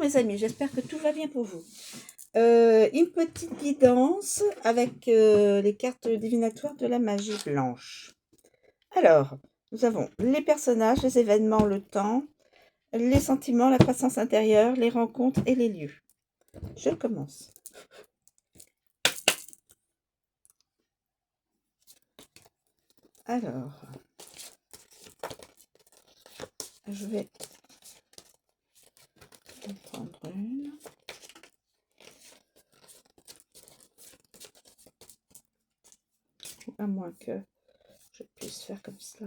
Mes amis, j'espère que tout va bien pour vous. Une petite guidance avec les cartes divinatoires de la magie blanche. Alors, nous avons les personnages, les événements, le temps, les sentiments, la croissance intérieure, les rencontres et les lieux. Je commence. Alors, je vais en prendre une. À moins que je puisse faire comme ça.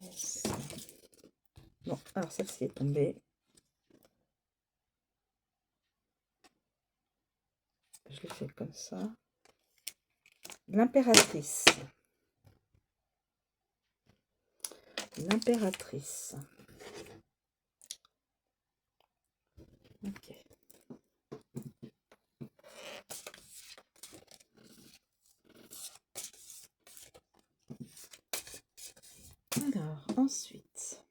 Yes. Bon, alors celle-ci est tombée. Je l'ai fait comme ça. L'impératrice. L'impératrice. Ok. Alors, ensuite,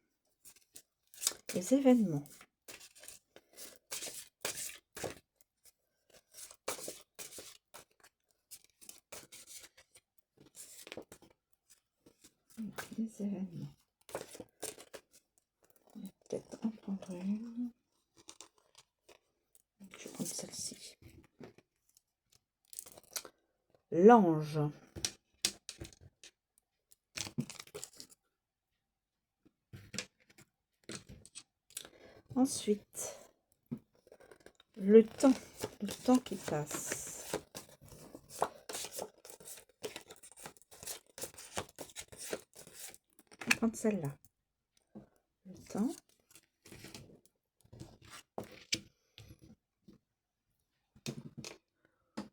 les événements. Les événements. On va peut-être en prendre une. Je vais prendre celle-ci. L'ange. Ensuite, le temps qui passe. Je vais prendre celle-là. Le temps.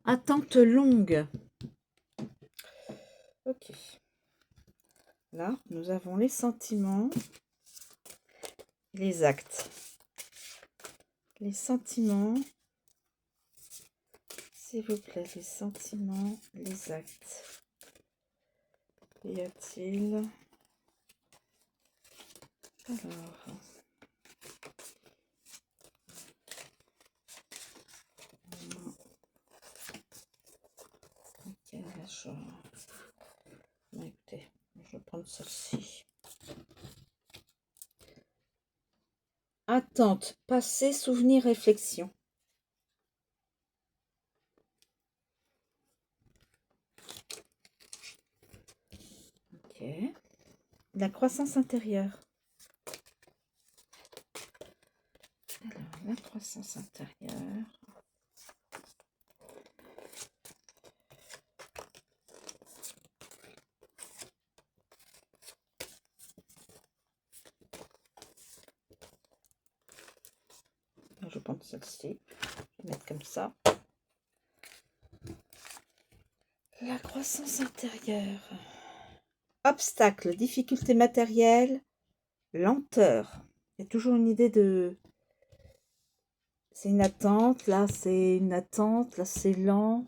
Attente longue. Ok. Là, nous avons les sentiments, les actes. Les sentiments, s'il vous plaît, les sentiments, les actes. Y a-t-il? Alors, ok, là, bon, écoutez, je vais prendre celle-ci. Attente, passé, souvenir, réflexion. Ok. La croissance intérieure. Alors, la croissance intérieure. Je vais prendre celle-ci. Je vais mettre comme ça. La croissance intérieure. Obstacle, difficulté matérielle, lenteur. Il y a toujours une idée de... C'est une attente, là c'est une attente, là c'est lent.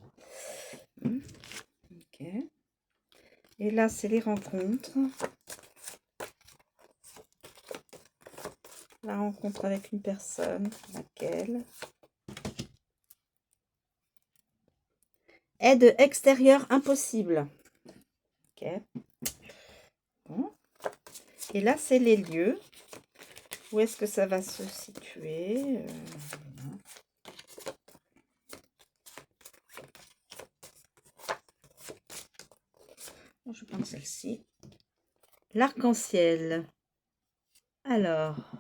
Ok. Et là c'est les rencontres. La rencontre avec une personne, laquelle? Aide extérieure impossible. Ok. Bon. Et là c'est les lieux. Où est-ce que ça va se situer? Je vais prendre celle-ci. L'arc-en-ciel. Alors,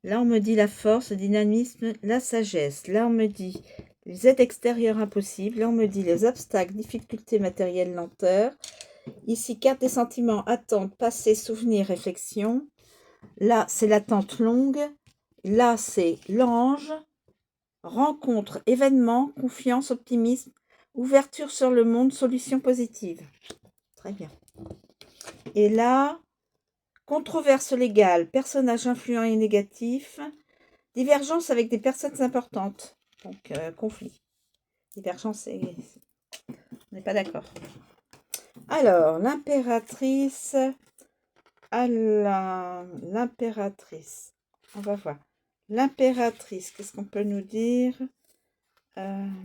là on me dit la force, le dynamisme, la sagesse. Là on me dit les aides extérieures impossibles. Là on me dit les obstacles, difficultés matérielles, lenteur. Ici, carte des sentiments, attente, passé, souvenir, réflexion. Là, c'est l'attente longue. Là, c'est l'ange. Rencontre, événement, confiance, optimisme, ouverture sur le monde, solution positive. Très bien. Et là, controverse légale, personnage influent et négatif, divergence avec des personnes importantes. Donc, conflit. Divergence, on n'est pas d'accord. Alors, l'impératrice, l'impératrice, on va voir. L'impératrice, qu'est-ce qu'on peut nous dire? Alors,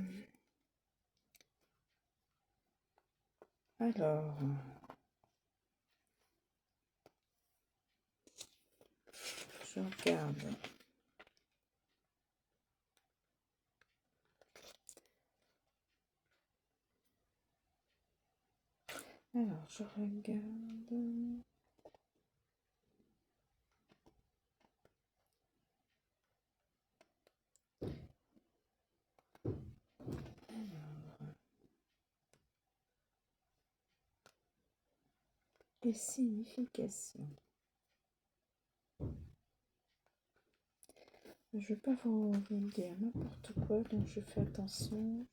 je regarde. Alors, je regarde. Les significations. Je ne vais pas vous dire n'importe quoi, donc je fais attention.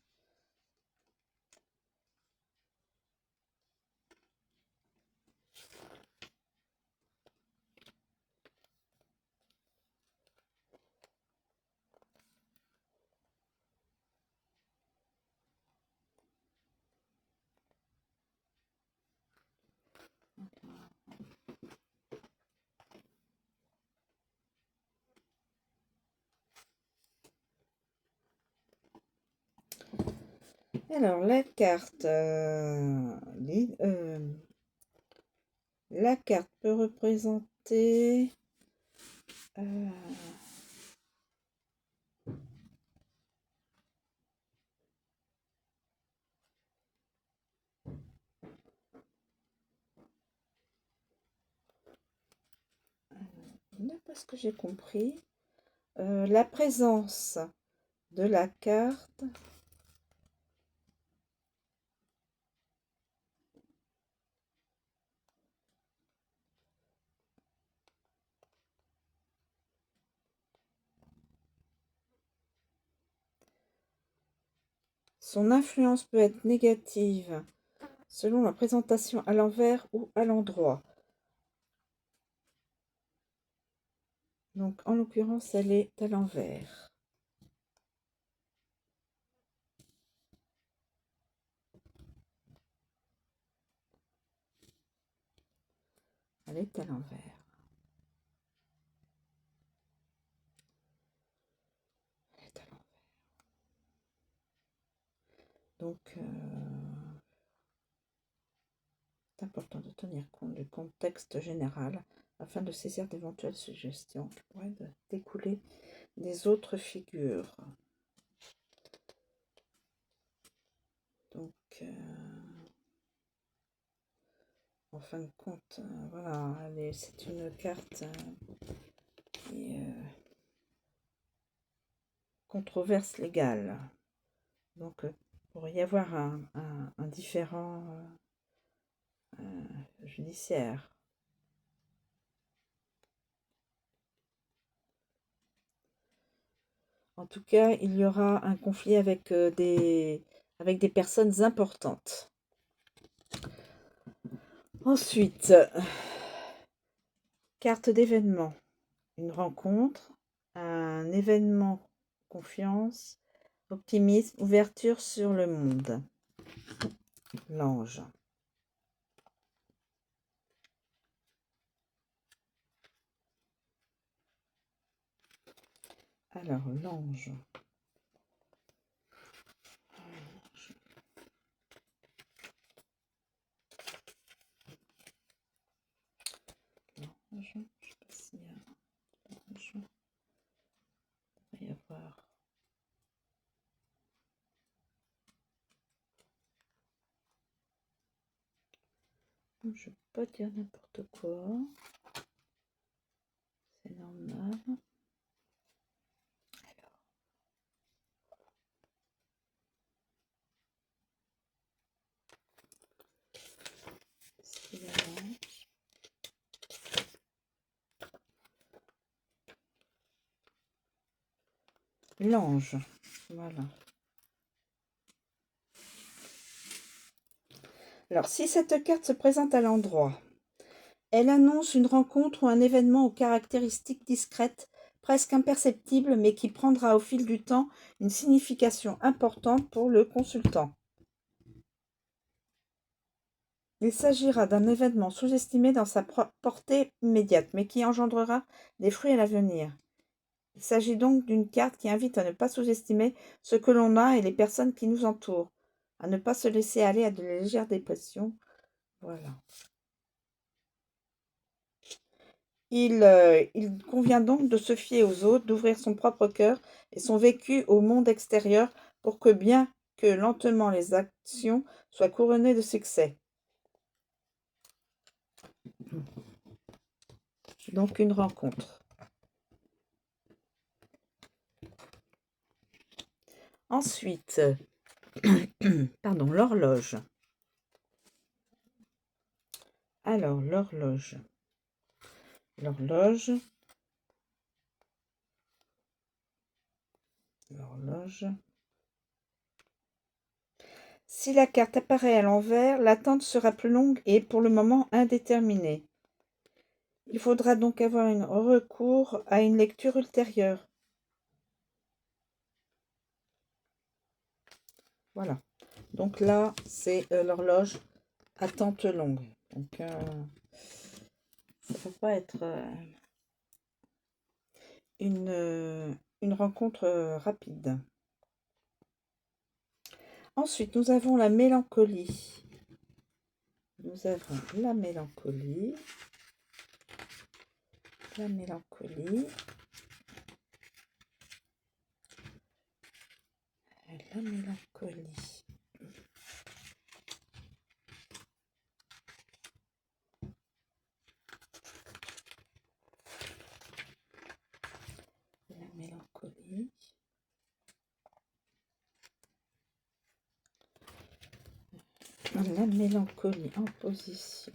Alors, la carte peut représenter d'après ce que j'ai compris, la présence de la carte son influence peut être négative selon la présentation à l'envers ou à l'endroit. Donc, en l'occurrence, elle est à l'envers. Elle est à l'envers. Elle est à l'envers. Donc, c'est important de tenir compte du contexte général afin de saisir d'éventuelles suggestions qui pourraient découler des autres figures. Donc, en fin de compte, voilà, c'est une carte qui controverse légale. Donc, il pourrait y avoir un différend judiciaire. En tout cas, il y aura un conflit avec des personnes importantes. Ensuite, carte d'événement. Une rencontre, un événement, confiance, optimisme, ouverture sur le monde. L'ange. Alors, l'ange. Je ne sais pas s'il y a l'ange. Il va y avoir. Je ne vais pas dire n'importe quoi. C'est normal. L'ange, voilà. Alors, si cette carte se présente à l'endroit, elle annonce une rencontre ou un événement aux caractéristiques discrètes, presque imperceptibles, mais qui prendra au fil du temps une signification importante pour le consultant. Il s'agira d'un événement sous-estimé dans sa portée immédiate, mais qui engendrera des fruits à l'avenir. Il s'agit donc d'une carte qui invite à ne pas sous-estimer ce que l'on a et les personnes qui nous entourent, à ne pas se laisser aller à de légères dépressions. Voilà. Il convient donc de se fier aux autres, d'ouvrir son propre cœur et son vécu au monde extérieur pour que, bien que lentement les actions soient couronnées de succès. Donc une rencontre. Ensuite, pardon, l'horloge. Alors, l'horloge. L'horloge. L'horloge. Si la carte apparaît à l'envers, l'attente sera plus longue et pour le moment indéterminée. Il faudra donc avoir un recours à une lecture ultérieure. Voilà. Donc là, c'est l'horloge attente longue. Donc, ça ne peut pas être une rencontre rapide. Ensuite, nous avons la mélancolie. Nous avons la mélancolie. La mélancolie. La mélancolie. La mélancolie. La mélancolie en position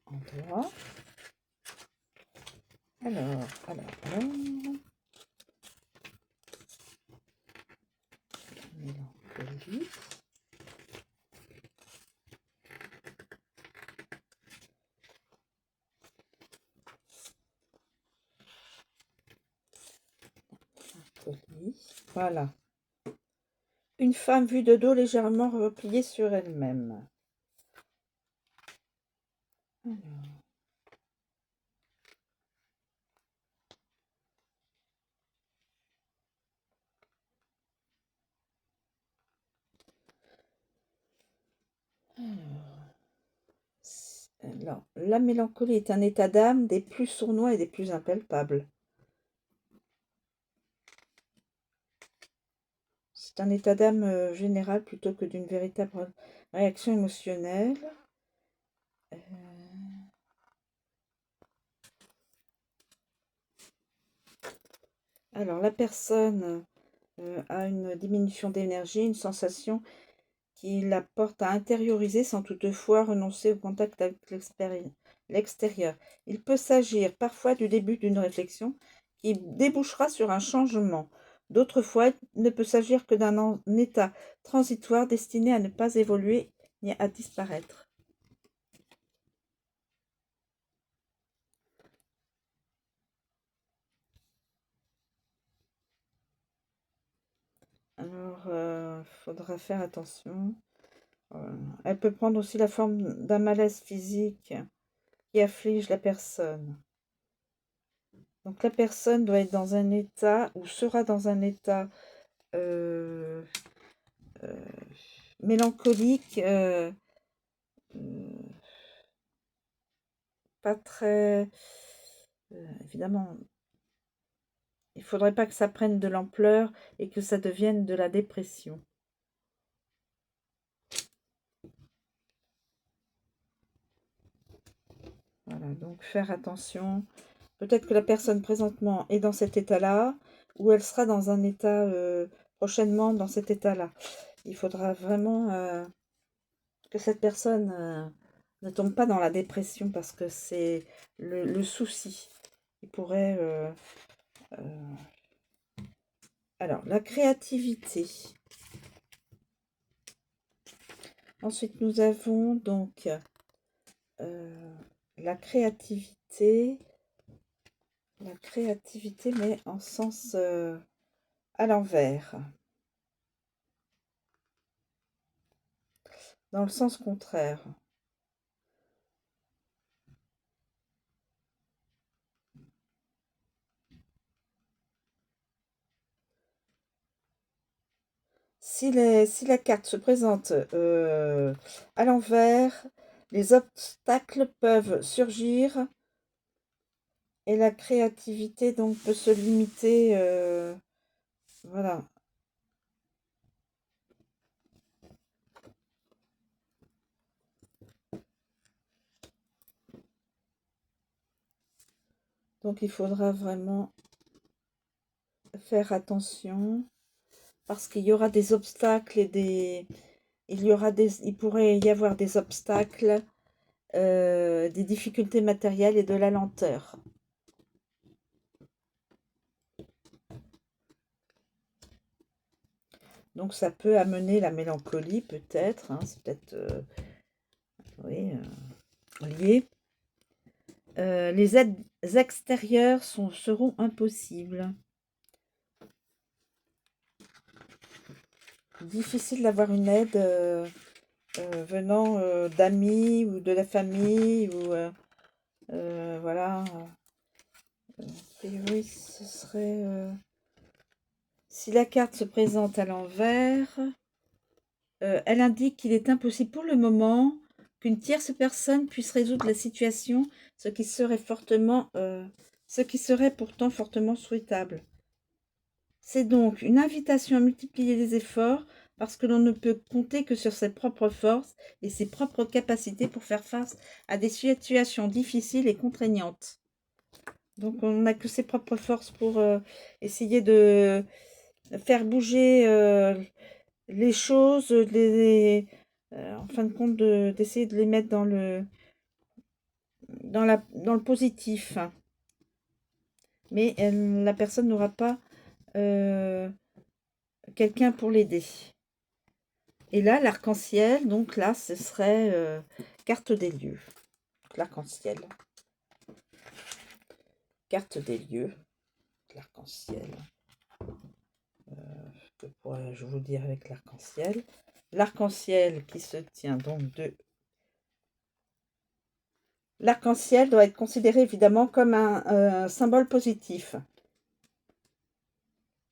en droit. Alors. Mélancolie. Voilà. Une femme vue de dos légèrement repliée sur elle-même. Alors, la mélancolie est un état d'âme des plus sournois et des plus impalpables. C'est un état d'âme général plutôt que d'une véritable réaction émotionnelle. Alors, la personne a une diminution d'énergie, une sensation qui la porte à intérioriser sans toutefois renoncer au contact avec l'extérieur. Il peut s'agir parfois du début d'une réflexion qui débouchera sur un changement. D'autres fois, il ne peut s'agir que d'un état transitoire destiné à ne pas évoluer ni à disparaître. Alors, faudra faire attention. Elle peut prendre aussi la forme d'un malaise physique qui afflige la personne. Donc la personne doit être dans un état ou sera dans un état mélancolique, pas très... évidemment, il ne faudrait pas que ça prenne de l'ampleur et que ça devienne de la dépression. Voilà, donc faire attention. Peut-être que la personne présentement est dans cet état-là, ou elle sera dans un état prochainement dans cet état-là. Il faudra vraiment que cette personne ne tombe pas dans la dépression parce que c'est le souci. Il pourrait... alors, la créativité. Ensuite, nous avons donc la créativité. La créativité, mais en sens à l'envers. dans le sens contraire. Si la carte se présente à l'envers, les obstacles peuvent surgir et la créativité donc peut se limiter. Voilà. Donc il faudra vraiment faire attention parce qu'il y aura des obstacles et il pourrait y avoir des obstacles, des difficultés matérielles et de la lenteur. Donc ça peut amener la mélancolie peut-être, hein, c'est peut-être oui, lié. Les aides extérieures seront impossibles. Difficile d'avoir une aide venant d'amis ou de la famille ou voilà. A priori, ce serait si la carte se présente à l'envers, elle indique qu'il est impossible pour le moment qu'une tierce personne puisse résoudre la situation, ce qui serait pourtant fortement souhaitable. C'est donc une invitation à multiplier les efforts parce que l'on ne peut compter que sur ses propres forces et ses propres capacités pour faire face à des situations difficiles et contraignantes. Donc on n'a que ses propres forces pour essayer de faire bouger les choses, en fin de compte, d'essayer de les mettre dans le positif. Mais la personne n'aura pas quelqu'un pour l'aider. Et là, l'arc-en-ciel, donc là, ce serait carte des lieux. L'arc-en-ciel. Carte des lieux. L'arc-en-ciel. Que pourrais-je vous dire avec l'arc-en-ciel? L'arc-en-ciel qui se tient donc de... L'arc-en-ciel doit être considéré évidemment comme un symbole positif.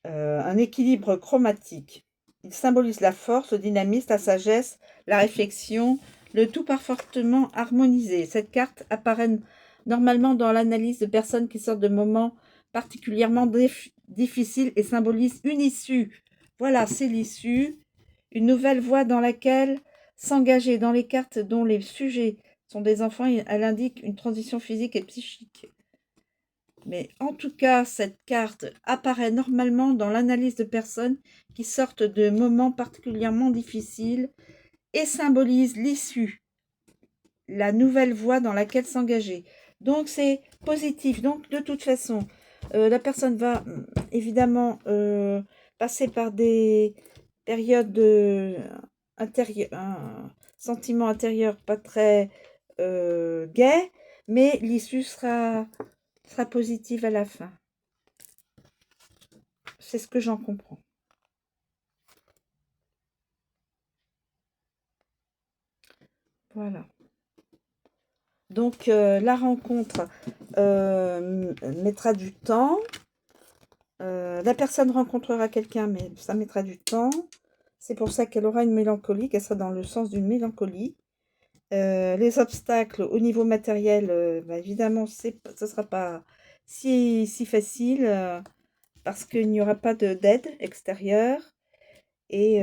Un équilibre chromatique. Il symbolise la force, le dynamisme, la sagesse, la réflexion, le tout parfaitement harmonisé. Cette carte apparaît normalement dans l'analyse de personnes qui sortent de moments particulièrement difficiles et symbolise une issue. Voilà, c'est l'issue. Une nouvelle voie dans laquelle s'engager. Dans les cartes dont les sujets sont des enfants, elle indique une transition physique et psychique. Mais en tout cas, cette carte apparaît normalement dans l'analyse de personnes qui sortent de moments particulièrement difficiles et symbolise l'issue, la nouvelle voie dans laquelle s'engager. Donc c'est positif. Donc de toute façon, la personne va évidemment passer par des périodes un sentiment intérieur pas très gai, mais l'issue sera positive à la fin. C'est ce que j'en comprends. Voilà. Donc la rencontre mettra du temps. La personne rencontrera quelqu'un, mais ça mettra du temps. C'est pour ça qu'elle aura une mélancolie, qu'elle sera dans le sens d'une mélancolie. Les obstacles au niveau matériel, bah, évidemment, ce ne sera pas si facile parce qu'il n'y aura pas d'aide extérieure. Et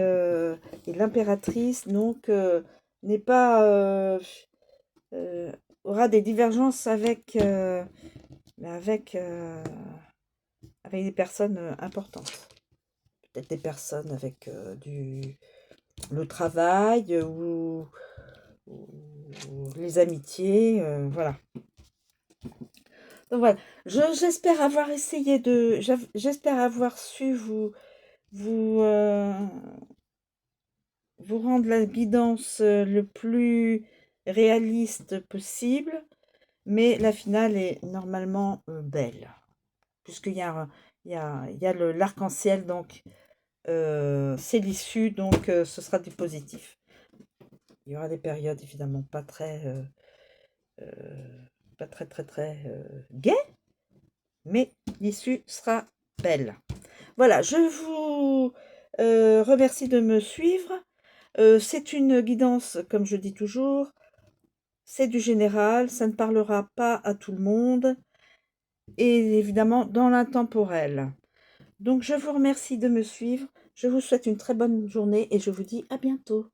l'impératrice, donc, n'est pas... aura des divergences avec, avec des personnes importantes. Peut-être des personnes avec le travail ou les amitiés, voilà. Donc voilà, j'espère avoir essayé j'espère avoir su vous, vous rendre la guidance le plus réaliste possible, mais la finale est normalement belle, puisqu'il y a, il y a l'arc-en-ciel, donc c'est l'issue, donc ce sera du positif. Il y aura des périodes évidemment pas très, gaies, mais l'issue sera belle. Voilà, je vous remercie de me suivre. C'est une guidance, comme je dis toujours, c'est du général, ça ne parlera pas à tout le monde, et évidemment dans l'intemporel. Donc je vous remercie de me suivre, je vous souhaite une très bonne journée et je vous dis à bientôt.